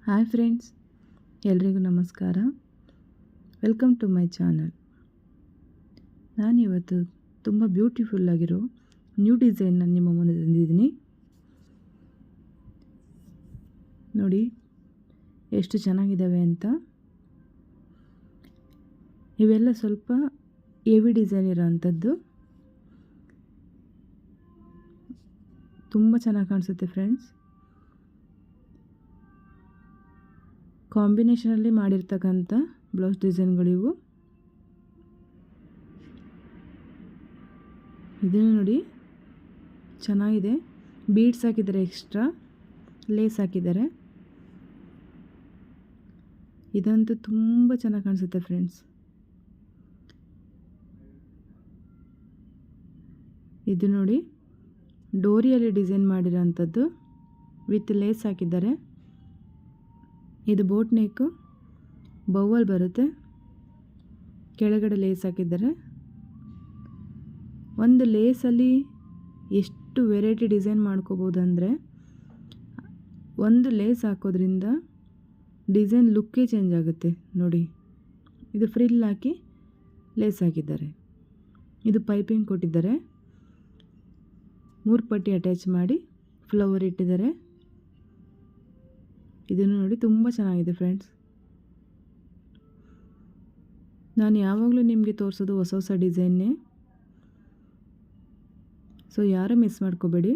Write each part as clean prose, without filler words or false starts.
Hi friends, ಎಲ್ರಿಗೂ ನಮಸ್ಕಾರ. Welcome to my channel. ನಾನಿವತ್ತು ತುಂಬ ಬ್ಯೂಟಿಫುಲ್ಲಾಗಿರೋ ನ್ಯೂ ಡಿಸೈನ್ನ ನಿಮ್ಮ ಮುಂದೆ ತಂದಿದ್ದೀನಿ. ನೋಡಿ ಎಷ್ಟು ಚೆನ್ನಾಗಿದ್ದಾವೆ ಅಂತ. ಇವೆಲ್ಲ ಸ್ವಲ್ಪ ಹೆವಿ ಡಿಸೈನ್ ಇರೋ ಅಂಥದ್ದು. ತುಂಬ ಚೆನ್ನಾಗಿ ಕಾಣಿಸುತ್ತೆ ಫ್ರೆಂಡ್ಸ್. ಕಾಂಬಿನೇಷನಲ್ಲಿ ಮಾಡಿರ್ತಕ್ಕಂಥ ಬ್ಲೌಸ್ ಡಿಸೈನ್ಗಳಿವು. ಇದನ್ನು ನೋಡಿ ಚೆನ್ನಾಗಿದೆ. ಬೀಡ್ಸ್ ಹಾಕಿದ್ದಾರೆ, ಎಕ್ಸ್ಟ್ರಾ ಲೇಸ್ ಹಾಕಿದ್ದಾರೆ. ಇದಂತೂ ತುಂಬ ಚೆನ್ನಾಗಿ ಕಾಣಿಸುತ್ತೆ ಫ್ರೆಂಡ್ಸ್. ಇದು ನೋಡಿ ಡೋರಿಯಲ್ಲಿ ಡಿಸೈನ್ ಮಾಡಿರೋಂಥದ್ದು ವಿತ್ ಲೇಸ್ ಹಾಕಿದ್ದಾರೆ. ಇದು ಬೋಟ್ ನೆಕ್ಕು, ಬೌವಲ್ ಬರುತ್ತೆ, ಕೆಳಗಡೆ ಲೇಸ್ ಹಾಕಿದ್ದಾರೆ. ಒಂದು ಲೇಸಲ್ಲಿ ಎಷ್ಟು ವೆರೈಟಿ ಡಿಸೈನ್ ಮಾಡ್ಕೋಬೋದು ಅಂದರೆ, ಒಂದು ಲೇಸ್ ಹಾಕೋದ್ರಿಂದ ಡಿಸೈನ್ ಲುಕ್ಕೇ ಚೇಂಜ್ ಆಗುತ್ತೆ. ನೋಡಿ ಇದು ಫ್ರಿಲ್ ಹಾಕಿ ಲೇಸ್ ಹಾಕಿದ್ದಾರೆ. ಇದು ಪೈಪಿಂಗ್ ಕೊಟ್ಟಿದ್ದಾರೆ. 3 ಪಟ್ಟಿ ಅಟ್ಯಾಚ್ ಮಾಡಿ ಫ್ಲವರ್ ಇಟ್ಟಿದ್ದಾರೆ. ಇದನ್ನು ನೋಡಿ ತುಂಬ ಚೆನ್ನಾಗಿದೆ ಫ್ರೆಂಡ್ಸ್. ನಾನು ಯಾವಾಗಲೂ ನಿಮಗೆ ತೋರಿಸೋದು ಹೊಸ ಹೊಸ ಡಿಸೈನ್ನೇ, ಸೊ ಯಾರೂ ಮಿಸ್ ಮಾಡ್ಕೋಬೇಡಿ.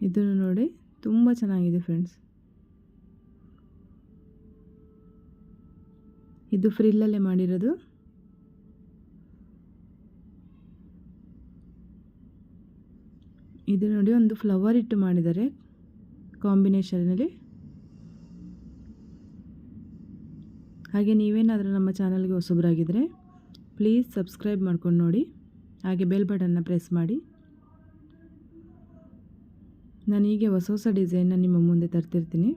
ಇದನ್ನು ನೋಡಿ ತುಂಬ ಚೆನ್ನಾಗಿದೆ ಫ್ರೆಂಡ್ಸ್. ಇದು ಫ್ರಿಲ್ಲಲ್ಲೇ ಮಾಡಿರೋದು. ಇದು ನೋಡಿ ಒಂದು ಫ್ಲವರ್ ಇಟ್ಟು ಮಾಡಿದ್ದಾರೆ ಕಾಂಬಿನೇಷನಲ್ಲಿ. ಹಾಗೆ ನೀವೇನಾದರೂ ನಮ್ಮ ಚಾನಲ್ಗೆ ಹೊಸಬರಾಗಿದ್ದರೆ ಪ್ಲೀಸ್ ಸಬ್ಸ್ಕ್ರೈಬ್ ಮಾಡ್ಕೊಂಡು ನೋಡಿ, ಹಾಗೆ ಬೆಲ್ ಬಟನ್ನ ಪ್ರೆಸ್ ಮಾಡಿ. ನಾನು ಹೀಗೆ ಹೊಸ ಹೊಸ ಡಿಸೈನ್ನ ನಿಮ್ಮ ಮುಂದೆ ತರ್ತಿರ್ತೀನಿ.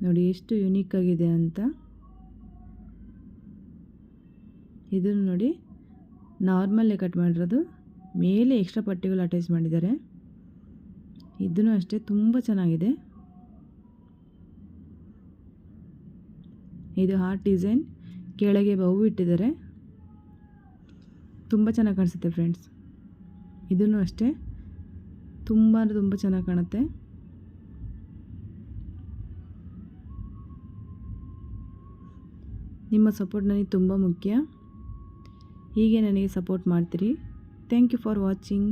ನೋಡಿ ಎಷ್ಟು ಯುನೀಕ್ ಆಗಿದೆ ಅಂತ. ಇದನ್ನು ನೋಡಿ ನಾರ್ಮಲ್ಲೇ ಕಟ್ ಮಾಡಿರೋದು, ಮೇಲೆ ಎಕ್ಸ್ಟ್ರಾ ಪಟ್ಟಿಗಳು ಅಟ್ಯಾಚ್ ಮಾಡಿದ್ದಾರೆ. ಇದನ್ನು ಅಷ್ಟೇ ತುಂಬ ಚೆನ್ನಾಗಿದೆ. ಇದು ಹಾರ್ಟ್ ಡಿಸೈನ್, ಕೆಳಗೆ ಬೌ ಇಟ್ಟಿದ್ದಾರೆ. ತುಂಬ ಚೆನ್ನಾಗಿ ಕಾಣಿಸುತ್ತೆ ಫ್ರೆಂಡ್ಸ್. ಇದನ್ನು ಅಷ್ಟೇ ತುಂಬ ಚೆನ್ನಾಗಿ ಕಾಣುತ್ತೆ. ನಿಮ್ಮ ಸಪೋರ್ಟ್ ನನಗೆ ತುಂಬ ಮುಖ್ಯ. ಹೀಗೆ ನನಗೆ ಸಪೋರ್ಟ್ ಮಾಡ್ತೀರಿ. Thank you for watching.